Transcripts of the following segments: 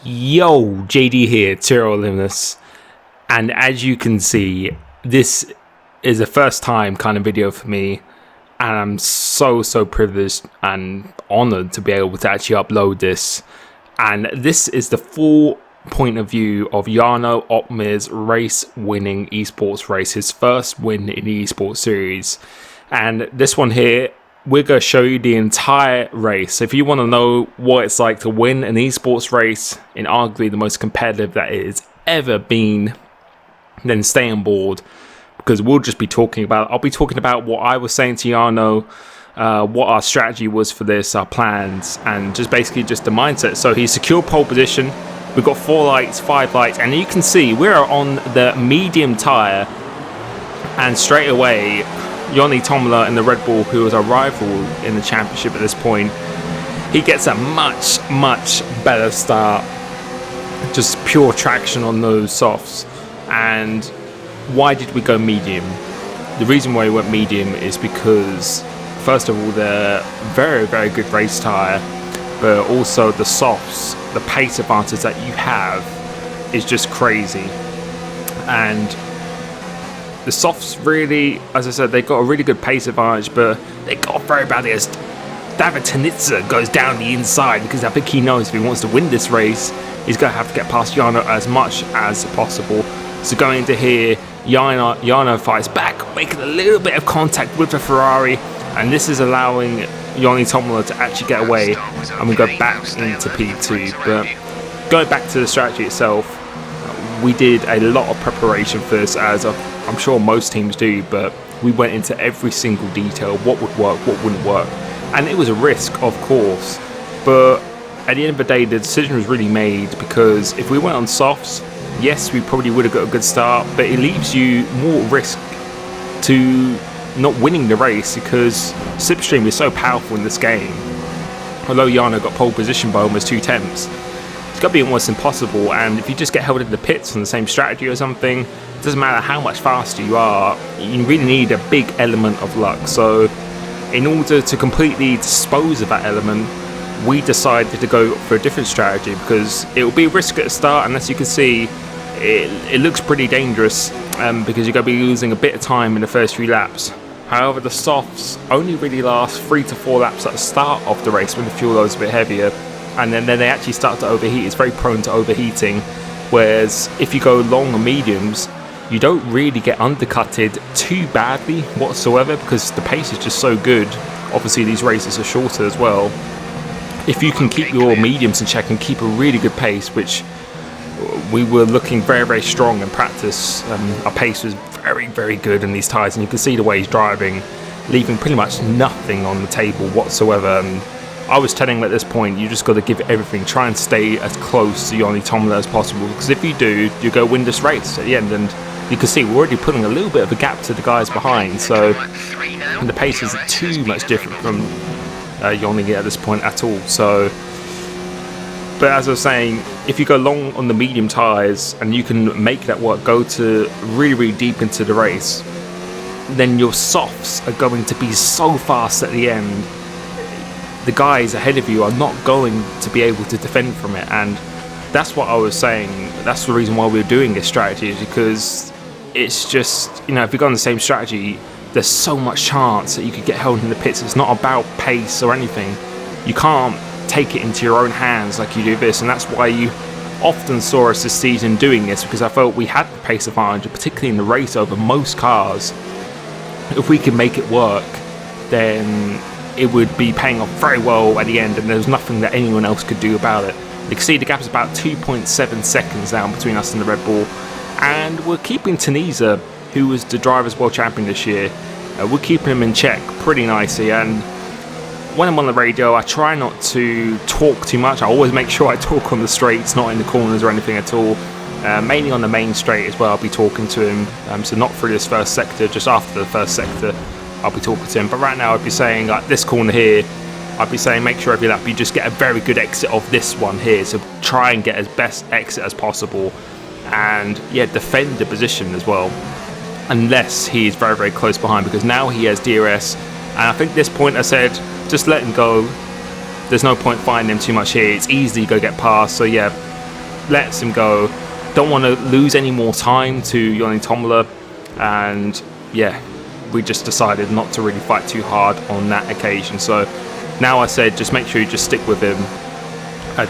Yo, JD here, Limitless, and as you can see, this is a first time kind of video for me, and I'm so privileged and honored to be able to actually upload this. And this is the full point of view of Jarno Opmeer's race-winning esports race, his first win in the esports series. And this one here, we're going to show you the entire race. If you want to know what it's like to win an esports race in arguably the most competitive that it has ever been, then stay on board, because we'll just be talking about, I'll be talking about what I was saying to Jarno, what our strategy was for this, our plans, and just basically just the mindset. So he secured pole position. We've got 4 lights, 5 lights, and you can see we're on the medium tyre, and straight away Joni Tomala in the Red Bull, who was our rival in the championship at this point, he gets a much better start. Just pure traction on those softs. And why did we go medium? The reason why we went medium is because, first of all, they're very good race tyre, but also the softs, the pace advantage that you have is just crazy. And the softs really, as I said, they got a really good pace advantage, but they got very badly as David Tanitsa goes down the inside, because I think he knows if he wants to win this race, he's going to have to get past Jarno as much as possible. So going into here, Jarno fights back, making a little bit of contact with the Ferrari, and this is allowing Joni Tomala to actually get away, and we go back into P2. But going back to the strategy itself, we did a lot of preparation for this, as I'm sure most teams do, but we went into every single detail, what would work, what wouldn't work. And it was a risk, of course, but at the end of the day, the decision was really made, because if we went on softs, yes, we probably would have got a good start, but it leaves you more risk to not winning the race, because slipstream is so powerful in this game. Although Jarno got pole position by almost 2 tenths, it's got to be almost impossible. And if you just get held in the pits on the same strategy or something, it doesn't matter how much faster you are, you really need a big element of luck. So in order to completely dispose of that element, we decided to go for a different strategy, because it will be a risk at the start, and as you can see, it looks pretty dangerous, because you're going to be losing a bit of time in the first few laps. However, the softs only really last 3 to 4 laps at the start of the race when the fuel load is a bit heavier, and then they actually start to overheat. It's very prone to overheating, whereas if you go long or mediums, you don't really get undercutted too badly whatsoever, because the pace is just so good. Obviously these races are shorter as well. If you can keep your mediums in check and keep a really good pace, which we were looking very strong in practice, our pace was very good in these tyres, and you can see the way he's driving, leaving pretty much nothing on the table whatsoever. And I was telling him at this point, you just got to give it everything, try and stay as close to Joni Tomala as possible, because if you do, you go win this race at the end. And you can see we're already putting a little bit of a gap to the guys behind, so and the pace isn't too much different from Joni at this point at all. So, but as I was saying, if you go long on the medium tyres and you can make that work, go to really deep into the race, then your softs are going to be so fast at the end. The guys ahead of you are not going to be able to defend from it, and that's what I was saying. That's the reason why we're doing this strategy, is because it's just, you know, if you go on the same strategy, there's so much chance that you could get held in the pits. It's not about pace or anything. You can't take it into your own hands like you do this, and that's why you often saw us this season doing this, because I felt we had the pace advantage, particularly in the race over most cars. If we can make it work, then it would be paying off very well at the end, and there's nothing that anyone else could do about it. You can see the gap is about 2.7 seconds now between us and the Red Bull, and we're keeping Tanisa, who was the Drivers' World Champion this year, we're keeping him in check pretty nicely. And when I'm on the radio, I try not to talk too much. I always make sure I talk on the straights, not in the corners or anything at all. Mainly on the main straight as well, I'll be talking to him. So not through this first sector, just after the first sector, I'll be talking to him. But right now I'd be saying, like this corner here, I'd be saying make sure every lap you just get a very good exit of this one here. So try and get as best exit as possible. And yeah, defend the position as well. Unless he is very close behind, because now he has DRS. And I think this point I said, just let him go. There's no point fighting him too much here. It's easy to go get past. So yeah, lets him go. Don't want to lose any more time to Joni Tomala, and yeah, we just decided not to really fight too hard on that occasion. So now I said, just make sure you just stick with him.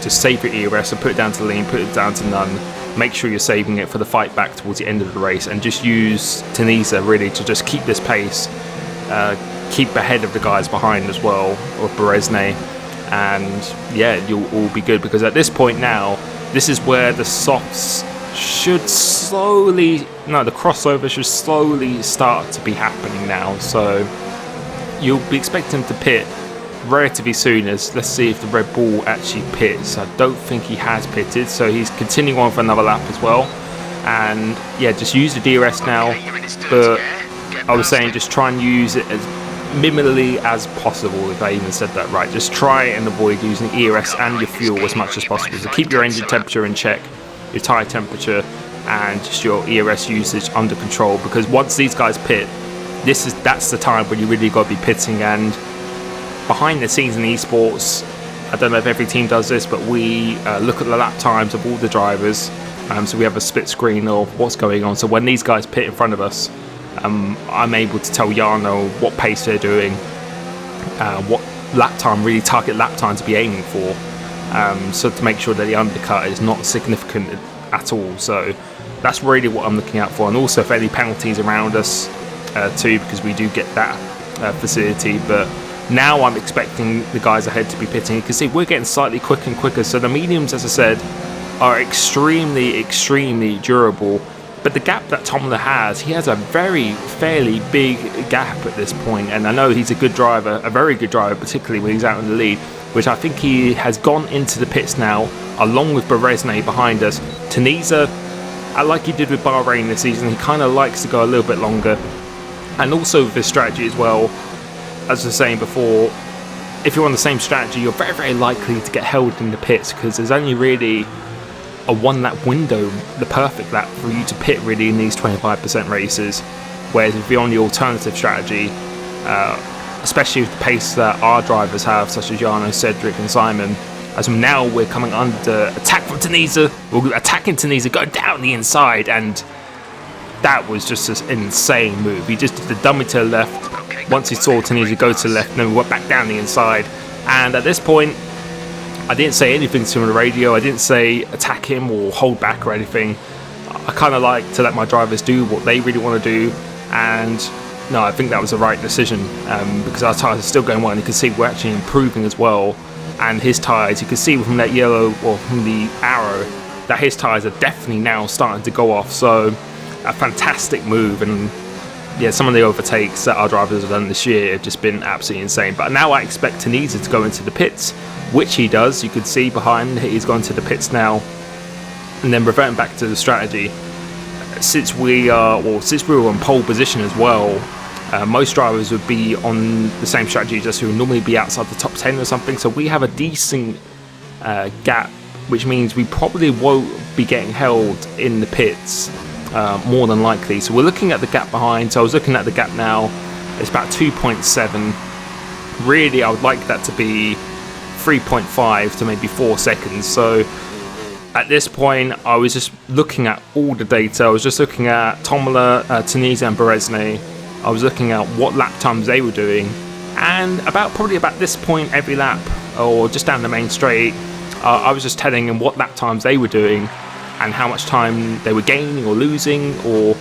Just save your ERS and put it down to lean, put it down to none. Make sure you're saving it for the fight back towards the end of the race, and just use Tunisia really to just keep this pace, keep ahead of the guys behind as well, or Berezne, and yeah, you'll all be good, because at this point now, this is where the softs should slowly, the crossover should slowly start to be happening now. So you'll be expecting him to pit relatively soon, as let's see if the Red Bull actually pits. I don't think he has pitted, so he's continuing on for another lap as well. And yeah, just use the DRS now, but I was saying just try and use it as minimally as possible, if I even said that right. Just try and avoid using ERS and your fuel as much as possible. So keep your engine temperature in check, your tyre temperature, and just your ERS usage under control, because once these guys pit, that's the time when you really got to be pitting. And behind the scenes in esports, I don't know if every team does this, but we look at the lap times of all the drivers, so we have a split screen of what's going on. So when these guys pit in front of us, I'm able to tell Jarno what pace they're doing, what lap time, really target lap time to be aiming for, so to make sure that the undercut is not significant at all. So that's really what I'm looking out for, and also if any penalties around us too, because we do get that facility. But now I'm expecting the guys ahead to be pitting. You can see we're getting slightly quicker and quicker, so the mediums, as I said, are extremely durable. But the gap that Tomala has, he has a fairly big gap at this point, and I know he's a good driver, a very good driver, particularly when he's out in the lead, which I think he has gone into the pits now, along with Berezne behind us. Tunisia, like he did with Bahrain this season, he kind of likes to go a little bit longer, and also with his strategy as well. As I was saying before, if you're on the same strategy, you're very likely to get held in the pits, because there's only really a one lap window, the perfect lap for you to pit really in these 25% races. Whereas if you're on the alternative strategy, especially with the pace that our drivers have, such as Jarno, Cedric and Simon, as now we're coming under attack from Tunisia, we're attacking Tunisia, going down the inside, and that was just an insane move. He just did the dummy to the left. Once he saw Tunisia go to the left, and then we went back down the inside. And at this point, I didn't say anything to him on the radio. I didn't say attack him or hold back or anything. I kind of like to let my drivers do what they really want to do. And no, I think that was the right decision, because our tyres are still going well, and you can see we're actually improving as well. And his tyres, you can see from that yellow, or from the arrow, that his tyres are definitely now starting to go off. So a fantastic move. And yeah, some of the overtakes that our drivers have done this year have just been absolutely insane. But now I expect Tunisia to go into the pits, which he does. You can see behind, he's gone to the pits now. And then reverting back to the strategy, since we were in pole position as well, most drivers would be on the same strategy, just who would normally be outside the top 10 or something. So we have a decent gap, which means we probably won't be getting held in the pits, more than likely. So we're looking at the gap behind. So I was looking at the gap now, it's about 2.7. Really, I would like that to be 3.5 to maybe 4 seconds. So at this point, I was just looking at all the data. I was just looking at Tomala, Tunisia and Berezne. I was looking at what lap times they were doing, and probably about this point every lap, or just down the main straight, I was just telling them what lap times they were doing and how much time they were gaining or losing, or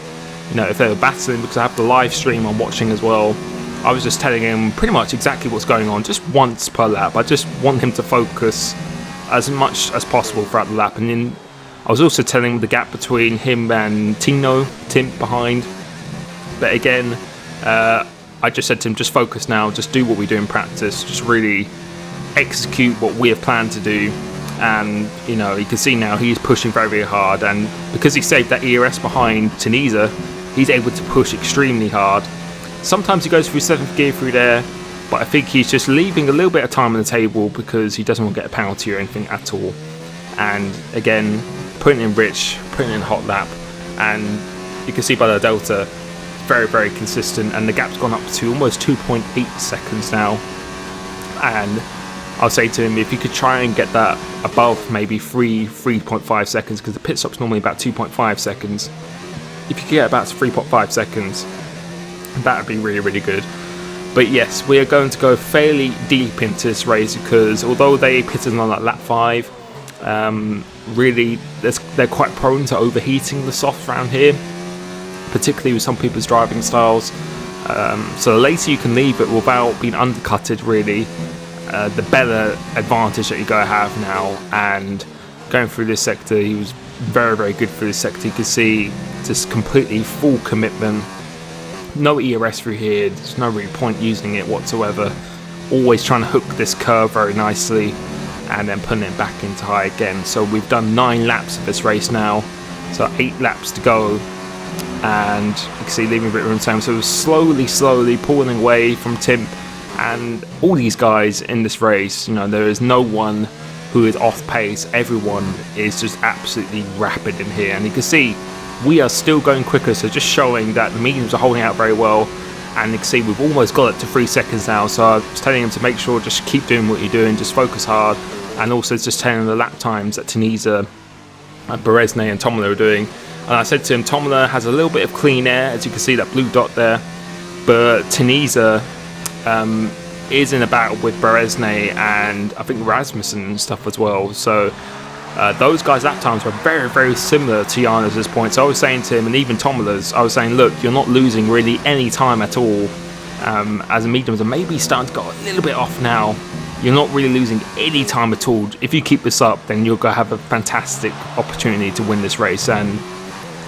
if they were battling, because I have the live stream I'm watching as well. I was just telling him pretty much exactly what's going on, just once per lap. I just want him to focus as much as possible throughout the lap. And then I was also telling him the gap between him and Tim behind. But again, I just said to him, just focus now, just do what we do in practice, just really execute what we have planned to do. And you can see now he's pushing very hard, and because he saved that ERS behind Tunisia, he's able to push extremely hard. Sometimes he goes through 7th gear through there, but I think he's just leaving a little bit of time on the table because he doesn't want to get a penalty or anything at all. And again, putting in rich, putting in hot lap, and you can see by the delta, very consistent, and the gap's gone up to almost 2.8 seconds now. And I'll say to him, if you could try and get that above maybe 3.5 seconds, because the pit stop's normally about 2.5 seconds. If you could get about 3.5 seconds, that would be really, really good. But yes, we are going to go fairly deep into this race, because although they pitted on at lap 5, really they're quite prone to overheating the softs around here, particularly with some people's driving styles. So the later you can leave it without being undercutted, really, the better advantage that you're going to have now. And going through this sector, he was very, very good through this sector. You can see just completely full commitment. No ERS through here, there's no really point using it whatsoever. Always trying to hook this curve very nicely and then putting it back into high again. So we've done 9 laps of this race now, so 8 laps to go, and you can see leaving a bit of room time. So we're slowly pulling away from Timp and all these guys in this race. You know, there is no one who is off pace. Everyone is just absolutely rapid in here, and you can see we are still going quicker, so just showing that the mediums are holding out very well. And you can see we've almost got it to 3 seconds now, so I was telling him to make sure just keep doing what you're doing, just focus hard, and also just telling the lap times that Tunisia, Berezne and Tomola are doing. And I said to him, Tomola has a little bit of clean air, as you can see that blue dot there, but Tunisia is in a battle with Berezne and I think Rasmussen and stuff as well. So those guys' lap times were very, very similar to Jarno's at this point. So I was saying to him, and even Tomola's, I was saying, look, you're not losing really any time at all. As the mediums are maybe starting to go a little bit off now, you're not really losing any time at all. If you keep this up, then you're going to have a fantastic opportunity to win this race. And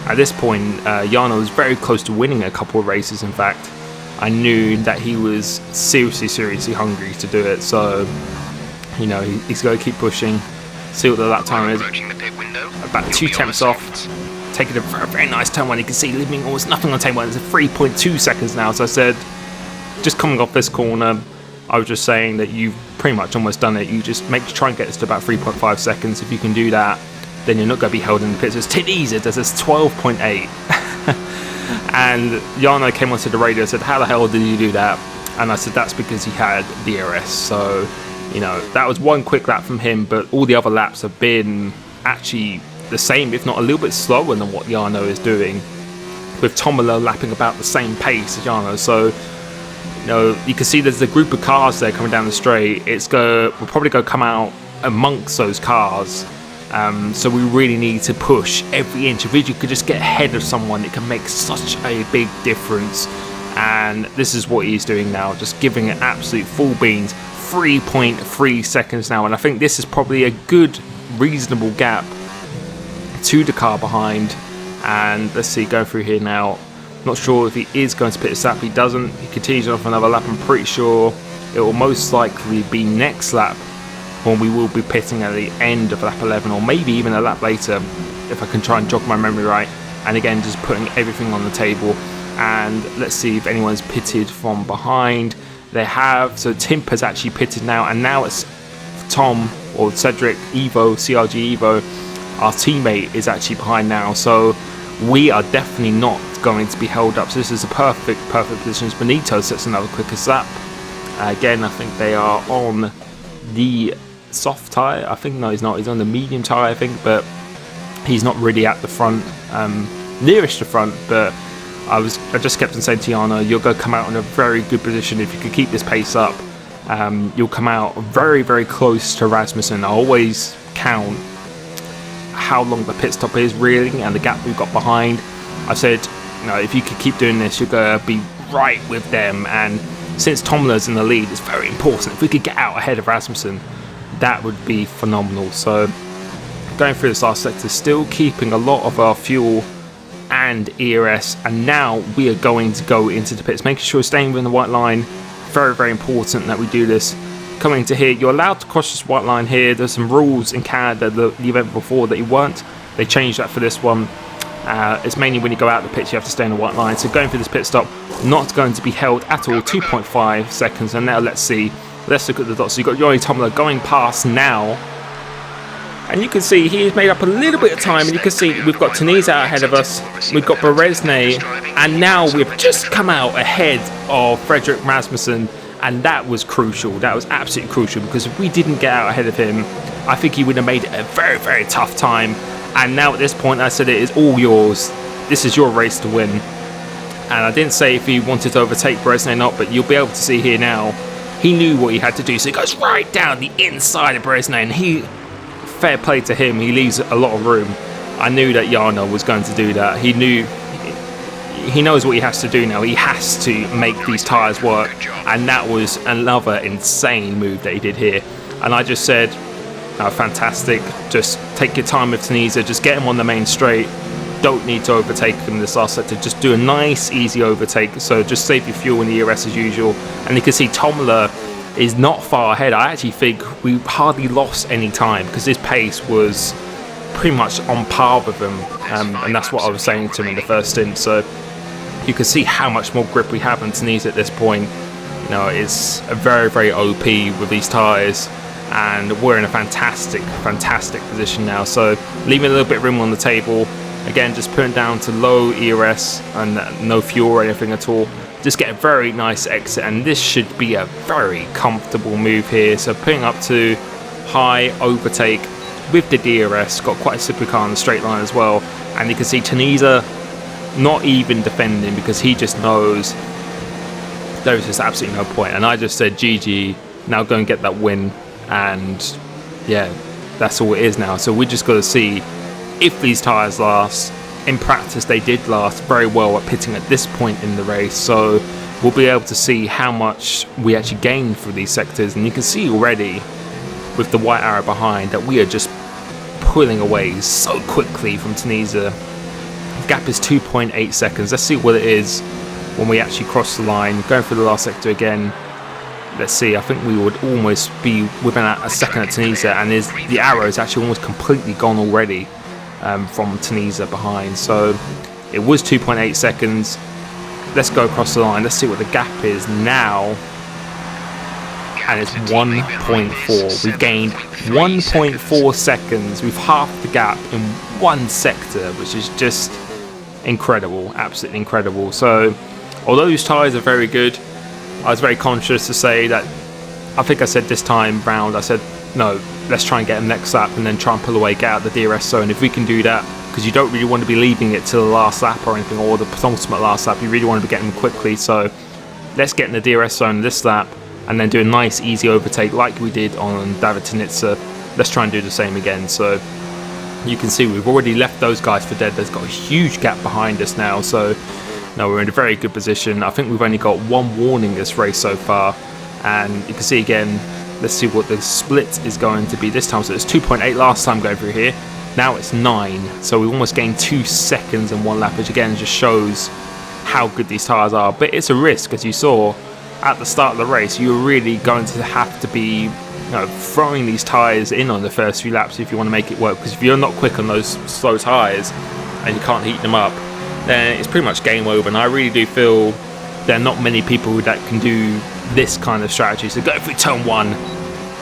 at this point, Jarno was very close to winning a couple of races. In fact, I knew that he was seriously hungry to do it. So, you know, he's going to keep pushing. See what the lap time is. About 2 tenths off. Taking a very, very nice turn one. You can see leaving almost nothing on turn one. It's 3.2 seconds now. So I said, just coming off this corner, I was just saying that you've pretty much almost done it. You just try and get this to about 3.5 seconds. If you can do that, then you're not going to be held in the pits. It's Tunisia does this 12.8. And Jarno came onto the radio and said, how the hell did you do that? And I said, that's because he had DRS. So, you know, that was one quick lap from him, but all the other laps have been actually the same, if not a little bit slower than what Jarno is doing, with Tomola lapping about the same pace as Jarno. So, you know, you can see there's a group of cars there coming down the straight. We'll probably go come out amongst those cars. So we really need to push every inch. If you could just get ahead of someone, it can make such a big difference. And this is what he's doing now, just giving it absolute full beans. 3.3 seconds now, and I think this is probably a good, reasonable gap to the car behind. And let's see, go through here now. Not sure if he is going to pit this lap. He doesn't. He continues on for another lap. I'm pretty sure it will most likely be next lap when we will be pitting at the end of lap 11, or maybe even a lap later, if I can try and jog my memory right. And again, just putting everything on the table. And let's see if anyone's pitted from behind. They have. So Timp has actually pitted now, and now it's Tom or Cedric Evo, CRG Evo. Our teammate is actually behind now, so we are definitely not going to be held up. So this is a perfect position. Benito sets another quickest lap. Again, I think they are on the soft tyre. I think, no, he's not. He's on the medium tyre, I think, but he's not really at the front, nearest the front. But I just kept on saying to Jarno, you're going to come out in a very good position. If you could keep this pace up, you'll come out very, very close to Rasmussen. I always count how long the pit stop is really, and the gap we've got behind. I said, you know, if you could keep doing this, you're going to be right with them. And since Tomola's in the lead, it's very important. If we could get out ahead of Rasmussen, that would be phenomenal. So going through this last sector, still keeping a lot of our fuel and ERS, and now we are going to go into the pits, making sure we're staying within the white line. Very, very important that we do this. Coming to here, you're allowed to cross this white line here. There's some rules in Canada, the event before, that you weren't. They changed that for this one. It's mainly when you go out the pits, you have to stay in the white line. So going through this pit stop, not going to be held at all. 2.5 seconds. And now let's see. Let's look at the dots. So you've got Yoni Tomola going past now. And you can see he's made up a little bit of time. And you can see we've got Tunisia out ahead of us. We've got Berezne. And now we've just come out ahead of Frederick Rasmussen. And that was crucial. That was absolutely crucial, because if we didn't get out ahead of him, I think he would have made it a very, very tough time. And now at this point, I said it is all yours. This is your race to win. And I didn't say if he wanted to overtake Bresnay or not, but you'll be able to see here now, he knew what he had to do. So he goes right down the inside of Bresnay, and fair play to him, he leaves a lot of room. I knew that Jarno was going to do that. He knows what he has to do now. He has to make these tyres work, and that was another insane move that he did here. And I just said, fantastic, just take your time with Tunisia, just get him on the main straight, don't need to overtake him this last sector, just do a nice easy overtake, so just save your fuel in the ERS as usual. And you can see Tomler is not far ahead. I actually think we hardly lost any time, because his pace was pretty much on par with him, and that's what I was saying to him in the first stint. So you can see how much more grip we have in Tunisia at this point. You know, it's a very, very OP with these tyres, and we're in a fantastic position now. So leaving a little bit of room on the table. Again, just putting down to low ERS and no fuel or anything at all. Just get a very nice exit, and this should be a very comfortable move here. So putting up to high overtake with the DRS, got quite a slippery car on the straight line as well. And you can see Tunisia not even defending, because he just knows there is just absolutely no point. And I just said, GG, now go and get that win. And yeah, that's all it is now. So we just got to see if these tyres last. In practice, they did last very well at pitting at this point in the race. So we'll be able to see how much we actually gained through these sectors. And you can see already with the white arrow behind that we are just pulling away so quickly from Tunisia. The gap is 2.8 seconds. Let's see what it is when we actually cross the line. Going through the last sector again. Let's see, I think we would almost be within a second at Tunisia, and the arrow is actually almost completely gone already from Tunisia behind. So it was 2.8 seconds. Let's go across the line. Let's see what the gap is now. And it's 1.4. We've gained 1.4 seconds. We've halved the gap in one sector, which is just incredible, absolutely incredible. So although these tyres are very good, I was very conscious to say that, I think I said this time round, I said, no, let's try and get them next lap and then try and pull away, get out of the DRS zone. If we can do that, because you don't really want to be leaving it till the last lap or anything, or the penultimate last lap, you really want to be getting them quickly. So let's get in the DRS zone this lap and then do a nice easy overtake like we did on David Tunisia. Let's try and do the same again. So you can see we've already left those guys for dead. There's got a huge gap behind us now, so no, we're in a very good position. I think we've only got one warning this race so far, and you can see again, let's see what the split is going to be this time. So it's 2.8 last time going through here, now it's 9, so we almost gained 2 seconds in one lap, which again just shows how good these tyres are. But it's a risk, as you saw at the start of the race. You're really going to have to be throwing these tyres in on the first few laps if you want to make it work, because if you're not quick on those slow tyres and you can't heat them up, then it's pretty much game over. And I really do feel there are not many people that can do this kind of strategy. So go through turn 1,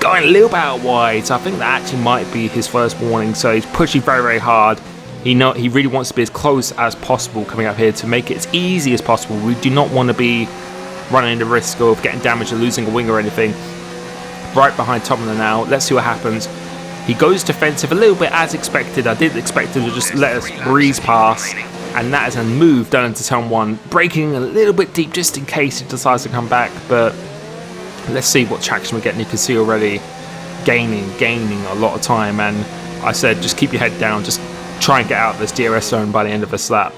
going a little bit out wide. So I think that actually might be his first warning. So he's pushing very, very hard. He really wants to be as close as possible coming up here to make it as easy as possible. We do not want to be running the risk of getting damaged or losing a wing or anything. Right behind Tomlin now. Let's see what happens. He goes defensive a little bit as expected. I did expect him to just let us breeze past. And that is a move down into turn 1, braking a little bit deep just in case he decides to come back. But let's see what traction we're getting. You can see already gaining a lot of time. And I said, just keep your head down, just try and get out of this DRS zone by the end of this lap.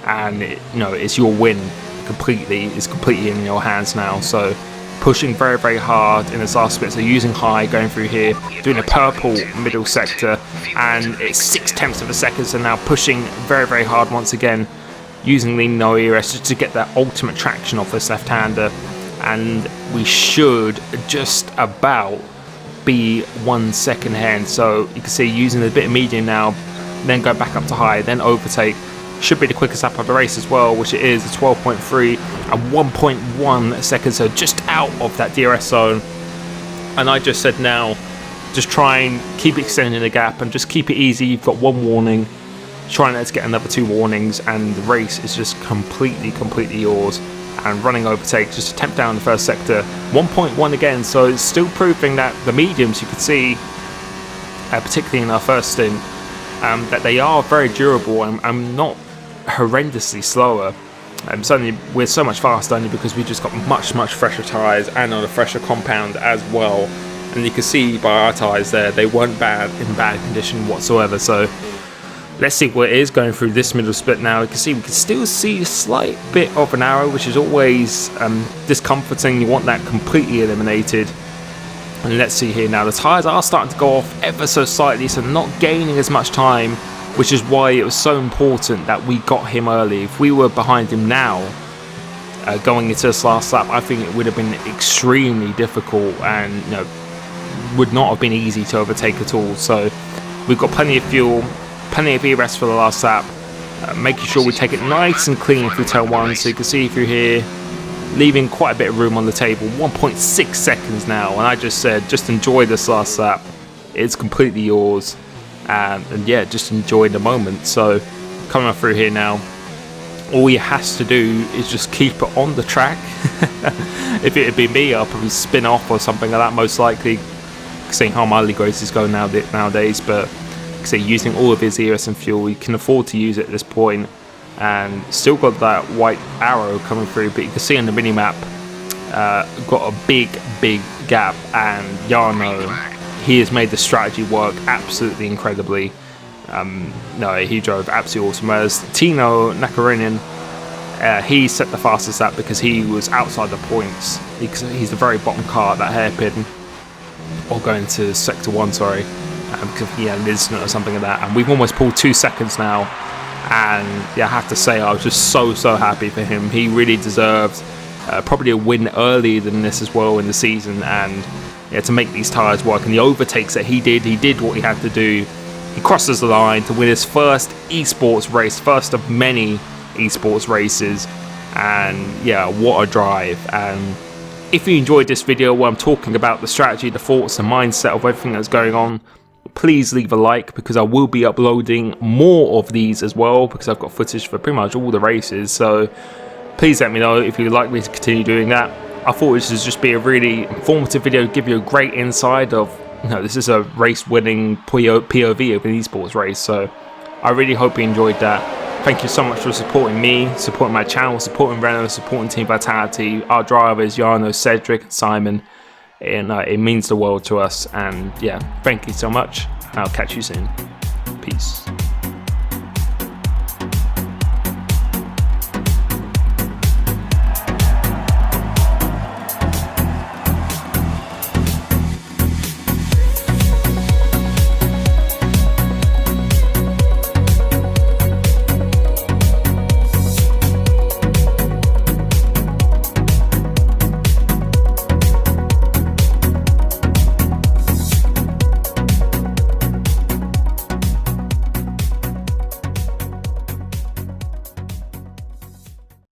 And it's your win completely. It's completely in your hands now. So pushing very, very hard in this last bit. So using high, going through here, doing a purple middle sector, and it's 0.6 of a second. So now pushing very, very hard once again, using lean no ERS just to get that ultimate traction off this left-hander. And we should just about be 1 second ahead. So you can see using a bit of medium now, then go back up to high, then overtake. Should be the quickest lap of the race as well, which it is, 12.3 and 1.1 seconds, so just out of that DRS zone. And I just said now, just try and keep extending the gap and just keep it easy. You've got 1 warning, try and let's get another 2 warnings, and the race is just completely yours. and running overtake just to temp down the first sector. 1.1 again, so it's still proving that the mediums, you could see, particularly in our first stint, that they are very durable and not horrendously slower. Suddenly we're so much faster only because we just got much fresher tyres and on a fresher compound as well. And you can see by our tyres there, they weren't in bad condition whatsoever. So let's see what it is going through this middle split now. You can see we can still see a slight bit of an arrow, which is always discomforting. You want that completely eliminated. And let's see here now, the tyres are starting to go off ever so slightly, so not gaining as much time, which is why it was so important that we got him early. If we were behind him now, going into this last lap, I think it would have been extremely difficult and would not have been easy to overtake at all. So we've got plenty of fuel, plenty of ERS for the last lap, making sure we take it nice and clean through turn 1. So you can see through here, leaving quite a bit of room on the table. 1.6 seconds now, and I just said just enjoy this last lap, it's completely yours, and yeah, just enjoy the moment. So coming up through here now, all he has to do is just keep it on the track. If it had been me, I'll probably spin off or something like that, most likely, seeing how my league races go nowadays. But say using all of his ERS and fuel, he can afford to use it at this point. And still got that white arrow coming through, but you can see on the mini-map, got a big gap, and Jarno, he has made the strategy work absolutely incredibly. He drove absolutely awesome. Whereas Tino Nakarinen, he set the fastest lap because he was outside the points. He's the very bottom car at that hairpin, or going to sector 1, sorry, because he had an incident or something like that. And we've almost pulled 2 seconds now. And yeah, I have to say, I was just so happy for him. He really deserved probably a win earlier than this as well in the season, and yeah, to make these tyres work. And the overtakes that he did what he had to do. He crosses the line to win his first esports race, first of many esports races, and yeah, what a drive. And if you enjoyed this video where I'm talking about the strategy, the thoughts, the mindset of everything that's going on, please leave a like, because I will be uploading more of these as well, because I've got footage for pretty much all the races. So please let me know if you'd like me to continue doing that. I thought this would just be a really informative video, give you a great insight of, this is a race winning POV of an esports race. So I really hope you enjoyed that. Thank you so much for supporting me, supporting my channel, supporting Renault, supporting Team Vitality, our drivers, Jarno, Cedric and Simon. And it means the world to us. And yeah, thank you so much. I'll catch you soon. Peace.